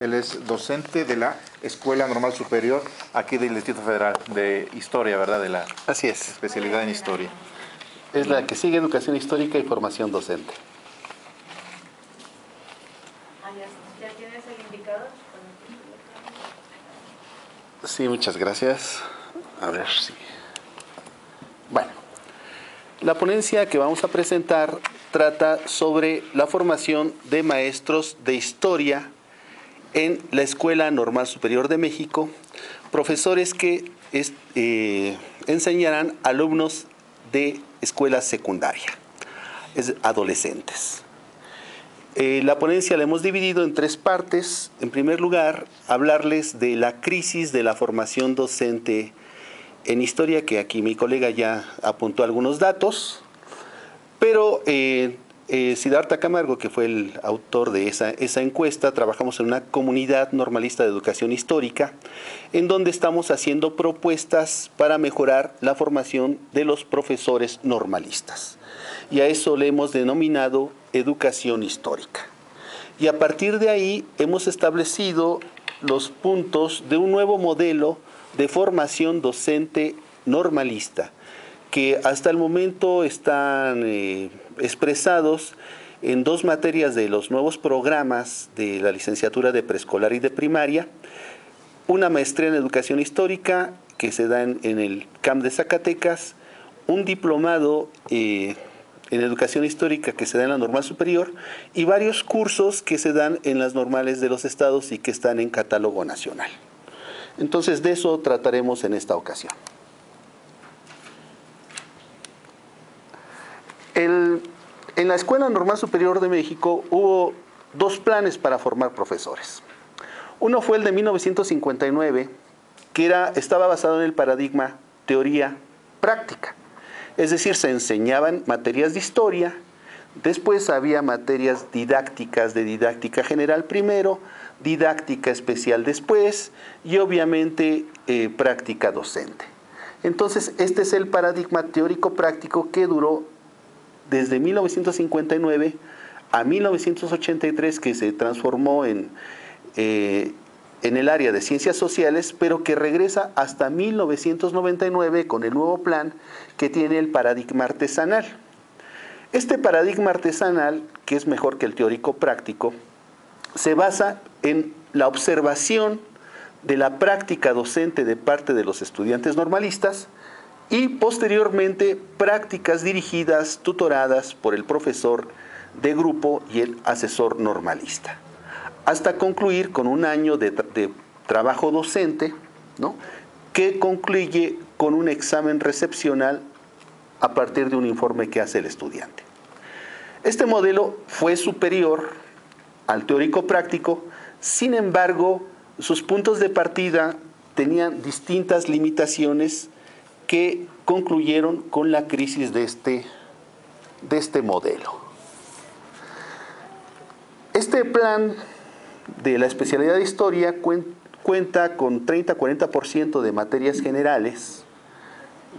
Él es docente de la Escuela Normal Superior, aquí del Distrito Federal, de Historia, ¿verdad? De la Así es. especialidad en Historia. Es la que sigue Educación Histórica y Formación Docente. ¿Ya tienes el indicador? Sí, muchas gracias. A ver si... Bueno, la ponencia que vamos a presentar trata sobre la formación de maestros de historia en la Escuela Normal Superior de México, profesores que enseñarán alumnos de escuela secundaria, adolescentes. La ponencia la hemos dividido en 3 partes. En primer lugar, hablarles de la crisis de la formación docente en historia, que aquí mi colega ya apuntó algunos datos, pero Siddhartha Camargo, que fue el autor de esa encuesta, trabajamos en una comunidad normalista de educación histórica, en donde estamos haciendo propuestas para mejorar la formación de los profesores normalistas. Y a eso le hemos denominado educación histórica. Y a partir de ahí hemos establecido los puntos de un nuevo modelo de formación docente normalista, que hasta el momento están expresados en 2 materias de los nuevos programas de la licenciatura de preescolar y de primaria, una maestría en educación histórica que se da en el CAM de Zacatecas, un diplomado en educación histórica que se da en la normal superior y varios cursos que se dan en las normales de los estados y que están en catálogo nacional. Entonces, de eso trataremos en esta ocasión. En la Escuela Normal Superior de México hubo 2 planes para formar profesores. Uno fue el de 1959, que estaba basado en el paradigma teoría-práctica. Es decir, se enseñaban materias de historia, después había materias didácticas de didáctica general primero, didáctica especial después y obviamente práctica docente. Entonces, este es el paradigma teórico-práctico que duró desde 1959 a 1983, que se transformó en el área de ciencias sociales, pero que regresa hasta 1999 con el nuevo plan que tiene el paradigma artesanal. Este paradigma artesanal, que es mejor que el teórico práctico, se basa en la observación de la práctica docente de parte de los estudiantes normalistas y posteriormente prácticas dirigidas, tutoradas por el profesor de grupo y el asesor normalista, hasta concluir con un año de trabajo docente, ¿no?, que concluye con un examen recepcional a partir de un informe que hace el estudiante. Este modelo fue superior al teórico práctico, sin embargo, sus puntos de partida tenían distintas limitaciones que concluyeron con la crisis de este modelo. Este plan de la especialidad de historia cuenta con 30-40% de materias generales,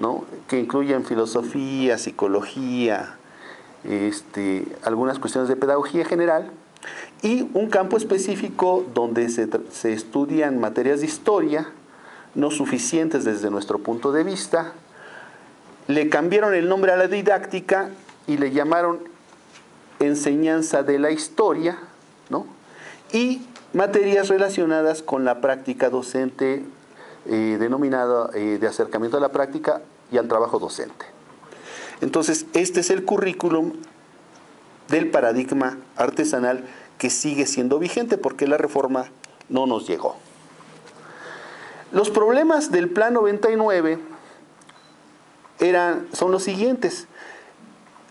¿no?, que incluyen filosofía, psicología, algunas cuestiones de pedagogía general, y un campo específico donde se estudian materias de historia, no suficientes desde nuestro punto de vista. Le cambiaron el nombre a la didáctica y le llamaron enseñanza de la historia, ¿no?, y materias relacionadas con la práctica docente, denominada de acercamiento a la práctica y al trabajo docente. Entonces, este es el currículum del paradigma artesanal que sigue siendo vigente porque la reforma no nos llegó. Los problemas del Plan 99 son los siguientes.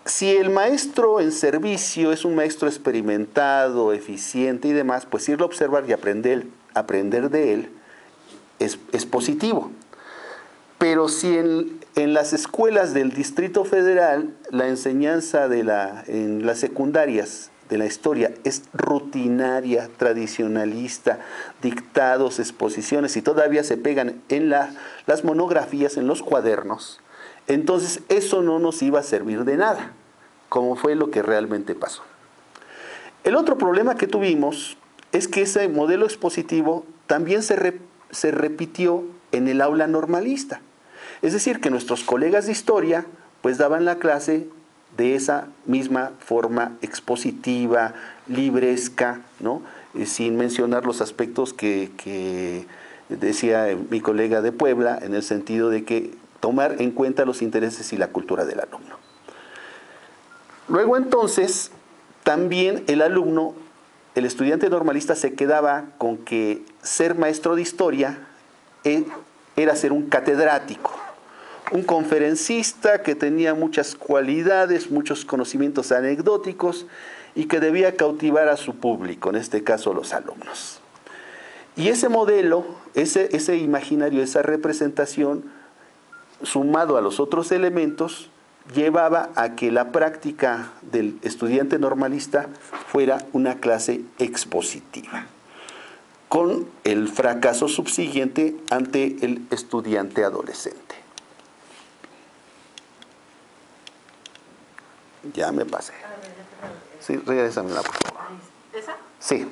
Si el maestro en servicio es un maestro experimentado, eficiente y demás, pues irlo a observar y aprender de él es positivo. Pero si en las escuelas del Distrito Federal la enseñanza en las secundarias de la historia es rutinaria, tradicionalista, dictados, exposiciones, y todavía se pegan en las monografías, en los cuadernos, entonces eso no nos iba a servir de nada, como fue lo que realmente pasó. El otro problema que tuvimos es que ese modelo expositivo también se repitió en el aula normalista. Es decir, que nuestros colegas de historia pues daban la clase de esa misma forma expositiva, libresca, ¿no? Sin mencionar los aspectos que decía mi colega de Puebla, en el sentido de que tomar en cuenta los intereses y la cultura del alumno. Luego entonces, también el alumno, el estudiante normalista, se quedaba con que ser maestro de historia era ser un catedrático, un conferencista que tenía muchas cualidades, muchos conocimientos anecdóticos y que debía cautivar a su público, en este caso los alumnos. Y ese modelo, ese imaginario, esa representación, sumado a los otros elementos, llevaba a que la práctica del estudiante normalista fuera una clase expositiva, con el fracaso subsiguiente ante el estudiante adolescente. Ya me pasé. Sí, regrésamela, por favor. ¿Esa? Sí.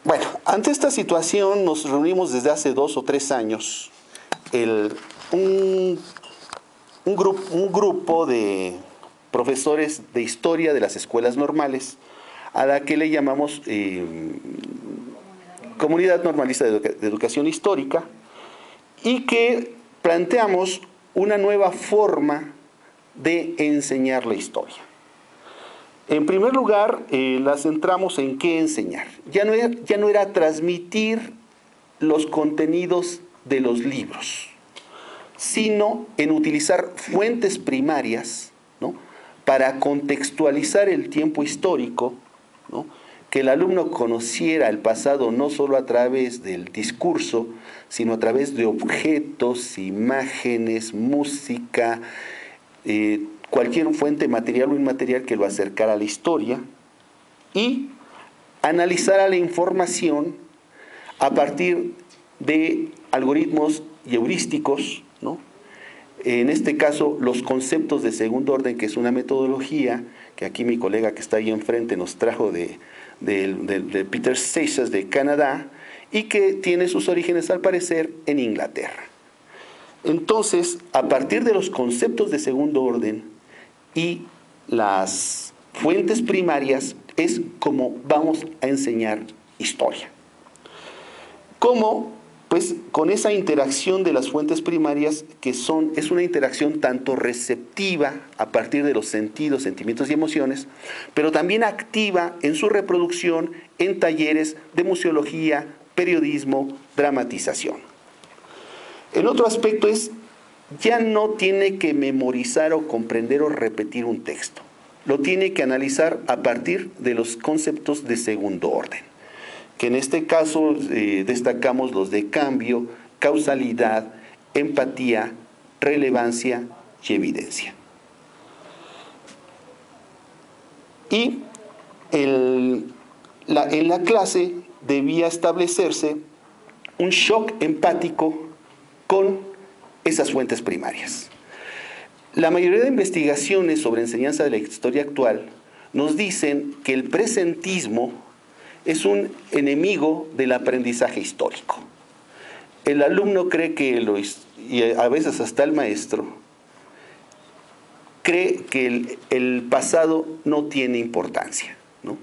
Bueno, ante esta situación nos reunimos desde hace 2 o 3 años un grupo de profesores de historia de las escuelas normales, a la que le llamamos Comunidad Normalista de Educación Histórica, y que planteamos una nueva forma de enseñar la historia. En primer lugar, la centramos en qué enseñar. Ya no era transmitir los contenidos de los libros, sino en utilizar fuentes primarias, ¿no?, para contextualizar el tiempo histórico, ¿no?, que el alumno conociera el pasado no solo a través del discurso, sino a través de objetos, imágenes, música, cualquier fuente material o inmaterial que lo acercara a la historia, y analizara la información a partir de algoritmos y heurísticos, ¿no? En este caso, los conceptos de segundo orden, que es una metodología que aquí mi colega que está ahí enfrente nos trajo de Peter Seixas de Canadá, y que tiene sus orígenes al parecer en Inglaterra. Entonces, a partir de los conceptos de segundo orden y las fuentes primarias es como vamos a enseñar historia. ¿Cómo? Pues con esa interacción de las fuentes primarias, es una interacción tanto receptiva a partir de los sentidos, sentimientos y emociones, pero también activa en su reproducción en talleres de museología, periodismo, dramatización. El otro aspecto es, ya no tiene que memorizar o comprender o repetir un texto. Lo tiene que analizar a partir de los conceptos de segundo orden, que en este caso destacamos los de cambio, causalidad, empatía, relevancia y evidencia. Y en la clase debía establecerse un shock empático con esas fuentes primarias. La mayoría de investigaciones sobre enseñanza de la historia actual nos dicen que el presentismo es un enemigo del aprendizaje histórico. El alumno cree y a veces hasta el maestro, cree que el pasado no tiene importancia, ¿no?,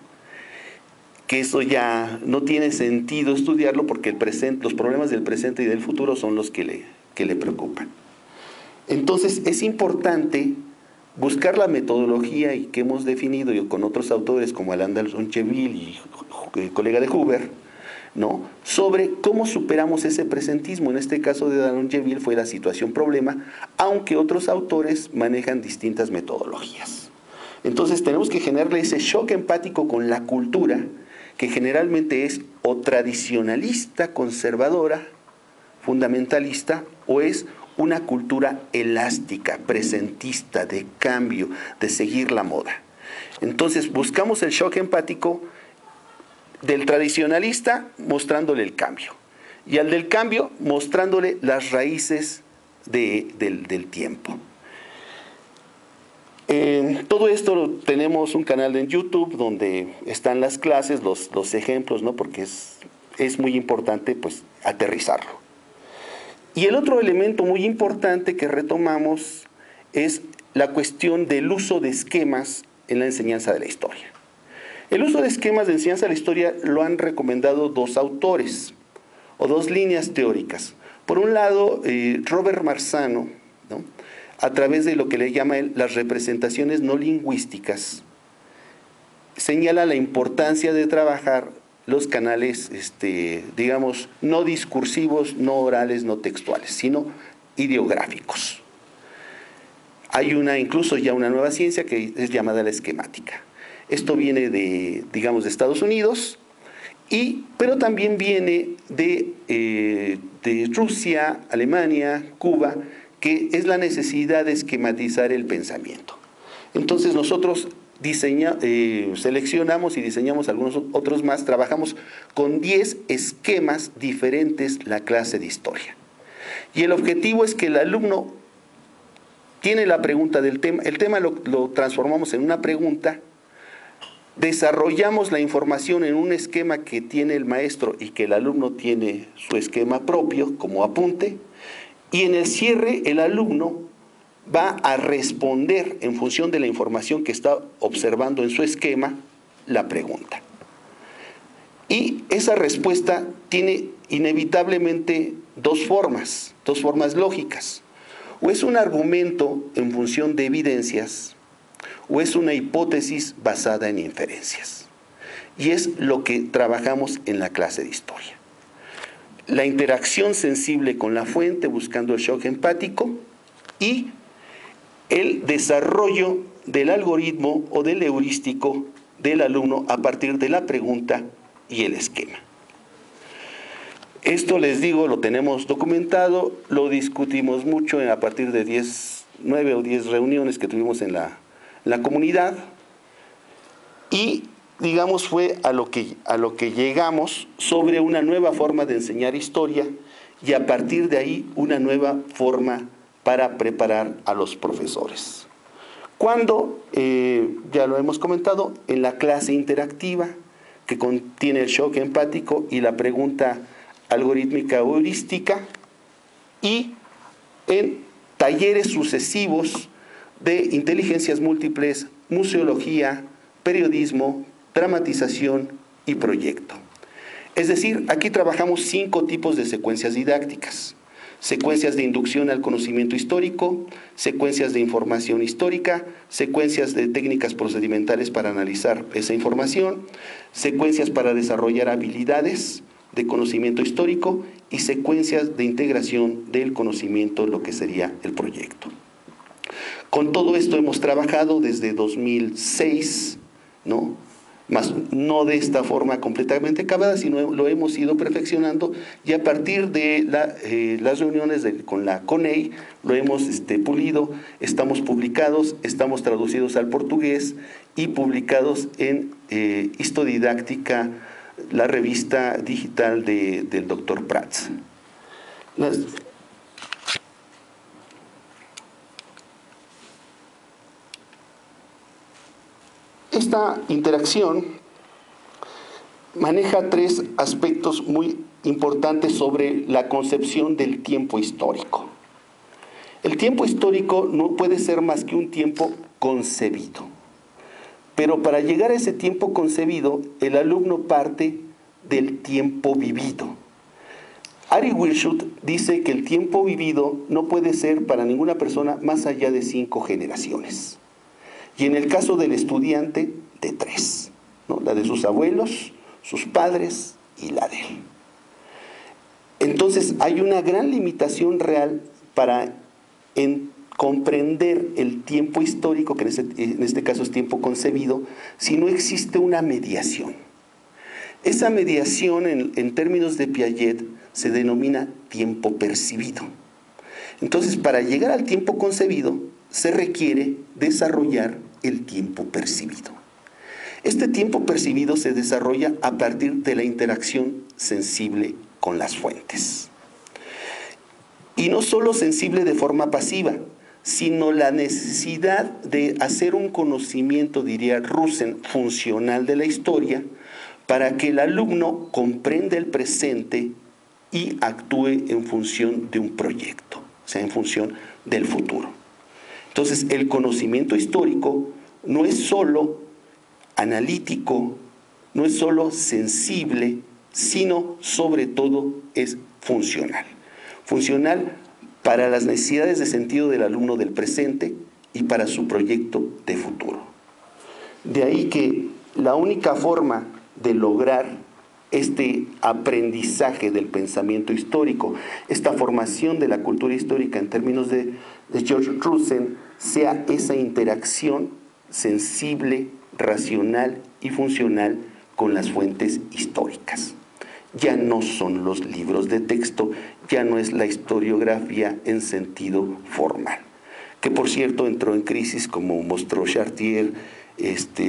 que eso ya no tiene sentido estudiarlo porque los problemas del presente y del futuro son los que le preocupan. Entonces es importante buscar la metodología y que hemos definido con otros autores como Alain Ronceville y el colega de Huber, ¿no?, sobre cómo superamos ese presentismo. En este caso de Ronceville fue la situación problema, aunque otros autores manejan distintas metodologías. Entonces tenemos que generarle ese shock empático con la cultura, que generalmente es o tradicionalista, conservadora, fundamentalista, o es una cultura elástica, presentista, de cambio, de seguir la moda. Entonces buscamos el shock empático del tradicionalista mostrándole el cambio, y al del cambio mostrándole las raíces del tiempo. Todo esto tenemos un canal en YouTube donde están las clases, los ejemplos, ¿no? Porque es muy importante pues aterrizarlo. Y el otro elemento muy importante que retomamos es la cuestión del uso de esquemas en la enseñanza de la historia. El uso de esquemas de enseñanza de la historia lo han recomendado dos autores o dos líneas teóricas. Por un lado, Robert Marzano, ¿no?, a través de lo que le llama él las representaciones no lingüísticas, señala la importancia de trabajar los canales, digamos, no discursivos, no orales, no textuales, sino ideográficos. Hay incluso ya una nueva ciencia que es llamada la esquemática. Esto viene digamos, de Estados Unidos, pero también viene de Rusia, Alemania, Cuba, que es la necesidad de esquematizar el pensamiento. Entonces nosotros seleccionamos y diseñamos algunos otros más, trabajamos con 10 esquemas diferentes la clase de historia. Y el objetivo es que el alumno tiene la pregunta del tema, el tema lo transformamos en una pregunta, desarrollamos la información en un esquema que tiene el maestro y que el alumno tiene su esquema propio como apunte, y en el cierre el alumno va a responder en función de la información que está observando en su esquema la pregunta. Y esa respuesta tiene inevitablemente dos formas lógicas. O es un argumento en función de evidencias, o es una hipótesis basada en inferencias. Y es lo que trabajamos en la clase de historia. La interacción sensible con la fuente buscando el shock empático y el desarrollo del algoritmo o del heurístico del alumno a partir de la pregunta y el esquema. Esto, les digo, lo tenemos documentado, lo discutimos mucho a partir de 9 o 10 reuniones que tuvimos en la comunidad, y digamos fue a lo que llegamos sobre una nueva forma de enseñar historia, y a partir de ahí una nueva forma para preparar a los profesores. Cuando, ya lo hemos comentado, en la clase interactiva que contiene el shock empático y la pregunta algorítmica heurística, y en talleres sucesivos de inteligencias múltiples, museología, periodismo, dramatización y proyecto. Es decir, aquí trabajamos 5 tipos de secuencias didácticas: secuencias de inducción al conocimiento histórico, secuencias de información histórica, secuencias de técnicas procedimentales para analizar esa información, secuencias para desarrollar habilidades de conocimiento histórico y secuencias de integración del conocimiento, lo que sería el proyecto. Con todo esto hemos trabajado desde 2006, ¿no? Más no de esta forma completamente acabada, sino lo hemos ido perfeccionando, y a partir de las reuniones con la CONEI lo hemos pulido. Estamos publicados, estamos traducidos al portugués y publicados en Histodidáctica, la revista digital del Dr. Prats. Esta interacción maneja 3 aspectos muy importantes sobre la concepción del tiempo histórico. El tiempo histórico no puede ser más que un tiempo concebido. Pero para llegar a ese tiempo concebido, el alumno parte del tiempo vivido. Ari Weishaupt dice que el tiempo vivido no puede ser para ninguna persona más allá de 5 generaciones. Y en el caso del estudiante, de 3, ¿no? La de sus abuelos, sus padres y la de él. Entonces hay una gran limitación real para comprender el tiempo histórico, que en este caso es tiempo concebido, si no existe una mediación. Esa mediación en términos de Piaget se denomina tiempo percibido. Entonces, para llegar al tiempo concebido se requiere desarrollar el tiempo percibido. Este tiempo percibido se desarrolla a partir de la interacción sensible con las fuentes. Y no solo sensible de forma pasiva, sino la necesidad de hacer un conocimiento, diría Rusen, funcional de la historia, para que el alumno comprenda el presente y actúe en función de un proyecto, o sea, en función del futuro. Entonces, el conocimiento histórico no es solo analítico, no es solo sensible, sino sobre todo es funcional. Funcional para las necesidades de sentido del alumno del presente y para su proyecto de futuro. De ahí que la única forma de lograr este aprendizaje del pensamiento histórico, esta formación de la cultura histórica en términos de George Rusen, sea esa interacción sensible, racional y funcional con las fuentes históricas. Ya no son los libros de texto, ya no es la historiografía en sentido formal, que por cierto entró en crisis, como mostró Chartier,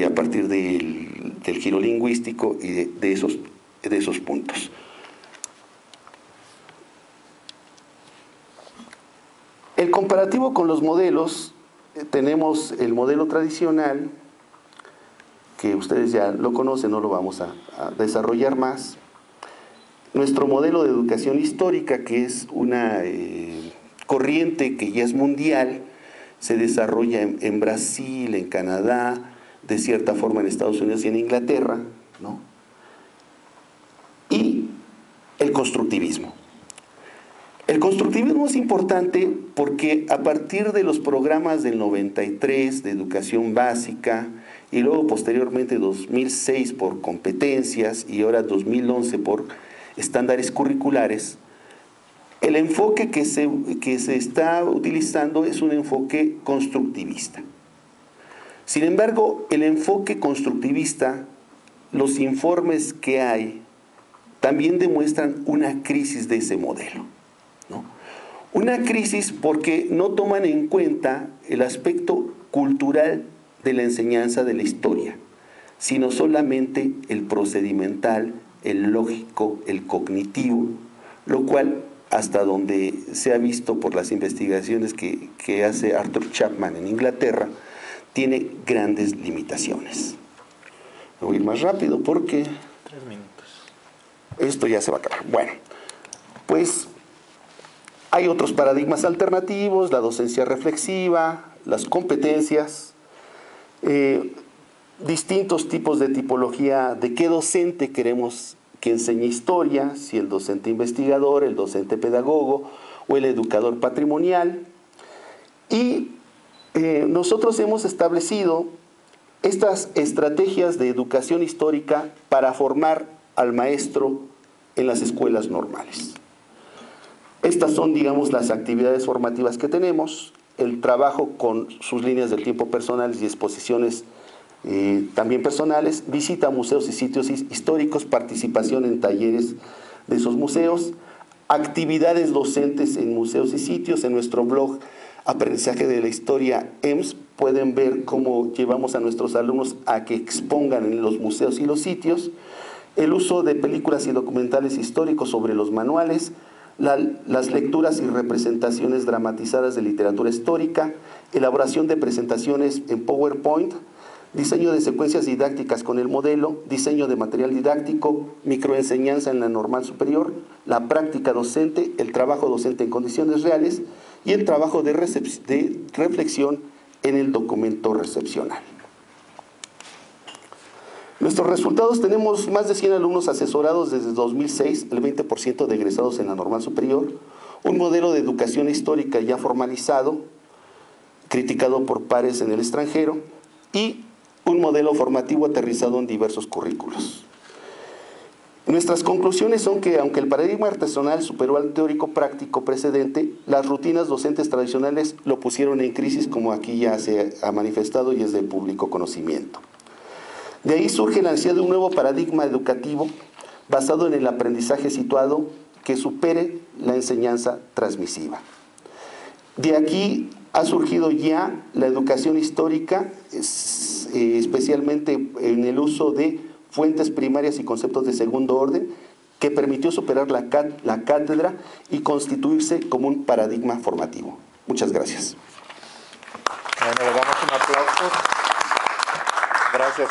a partir del giro lingüístico y de esos puntos. El comparativo con los modelos, tenemos el modelo tradicional, que ustedes ya lo conocen, no lo vamos a desarrollar más. Nuestro modelo de educación histórica, que es una corriente que ya es mundial, se desarrolla en Brasil, en Canadá, de cierta forma en Estados Unidos y en Inglaterra, ¿no? Y el constructivismo. El constructivismo es importante porque a partir de los programas del 93 de educación básica y luego posteriormente 2006 por competencias y ahora 2011 por estándares curriculares, el enfoque que se está utilizando es un enfoque constructivista. Sin embargo, el enfoque constructivista, los informes que hay, también demuestran una crisis de ese modelo, ¿no? Una crisis porque no toman en cuenta el aspecto cultural de la enseñanza de la historia, sino solamente el procedimental, el lógico, el cognitivo, lo cual, hasta donde se ha visto por las investigaciones que hace Arthur Chapman en Inglaterra, tiene grandes limitaciones. Me voy a ir más rápido porque 3 minutos. Esto ya se va a acabar. Bueno, pues hay otros paradigmas alternativos, la docencia reflexiva, las competencias, distintos tipos de tipología de qué docente queremos que enseñe historia, si el docente investigador, el docente pedagogo o el educador patrimonial. Y nosotros hemos establecido estas estrategias de educación histórica para formar al maestro en las escuelas normales. Estas son, digamos, las actividades formativas que tenemos, el trabajo con sus líneas del tiempo personales y exposiciones también personales, visita a museos y sitios históricos, participación en talleres de esos museos, actividades docentes en museos y sitios. En nuestro blog Aprendizaje de la Historia EMS pueden ver cómo llevamos a nuestros alumnos a que expongan en los museos y los sitios, el uso de películas y documentales históricos sobre los manuales, las lecturas y representaciones dramatizadas de literatura histórica, elaboración de presentaciones en PowerPoint, diseño de secuencias didácticas con el modelo, diseño de material didáctico, microenseñanza en la normal superior, la práctica docente, el trabajo docente en condiciones reales y el trabajo de reflexión en el documento recepcional. Nuestros resultados: tenemos más de 100 alumnos asesorados desde 2006, el 20% de egresados en la normal superior, un modelo de educación histórica ya formalizado, criticado por pares en el extranjero, y un modelo formativo aterrizado en diversos currículos. Nuestras conclusiones son que, aunque el paradigma artesanal superó al teórico práctico precedente, las rutinas docentes tradicionales lo pusieron en crisis, como aquí ya se ha manifestado y es de público conocimiento. De ahí surge la necesidad de un nuevo paradigma educativo basado en el aprendizaje situado que supere la enseñanza transmisiva. De aquí ha surgido ya la educación histórica, especialmente en el uso de fuentes primarias y conceptos de segundo orden, que permitió superar la cátedra y constituirse como un paradigma formativo. Muchas gracias. Bueno, le damos un aplauso. Gracias.